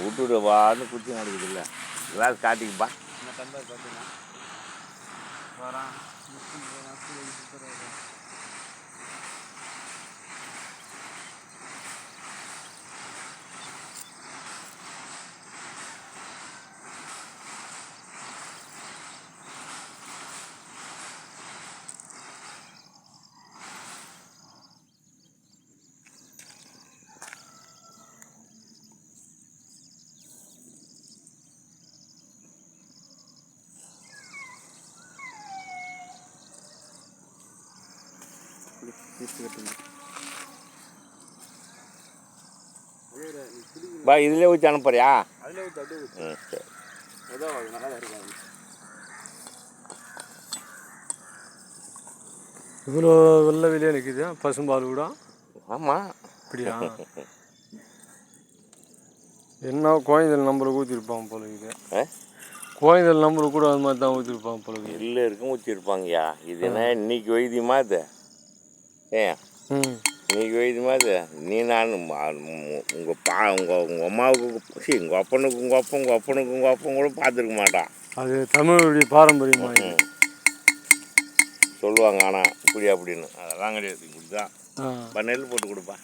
விட்டுவிட வான்னு குச்சி நடக்குது இல்லை கிளாஸ் காட்டிக்குப்பா என்ன தந்தார் பார்த்தீங்கன்னா வரான் பா இதிலே ஊற்றி அனுப்புறியா? அதில் ஊற்றி அப்படியே ஊற்றி சரி ஏதோ நல்லா தான் இருக்காது. இவ்வளோ வெள்ளை வெளியே நிற்குது பசும்பால் கூட. ஆமாம் அப்படியா? என்ன கோயந்தல் நம்பரை ஊற்றிருப்பாங்க போல இது. கோயந்தல் நம்பரை கூட அது மாதிரி தான் ஊற்றிருப்பாங்க போல இது. எல்லாருக்கும் ஊற்றிருப்பாங்கய்யா. இது என்ன இன்னைக்கு வைத்தியமா இது? ஏன் இன்னைக்கு வைத்தியமா இது? நீ நான் உங்கள் அம்மாவுக்கு உங்கள் அப்பனுக்கு உங்கள் அப்பன் கூட பார்த்துருக்க மாட்டான். அது தமிழுடைய பாரம்பரியமாக சொல்லுவாங்க. ஆனால் இப்படி அப்படின்னு அதெல்லாம் கிடையாது. இப்படி தான் நெல் போட்டு கொடுப்பா.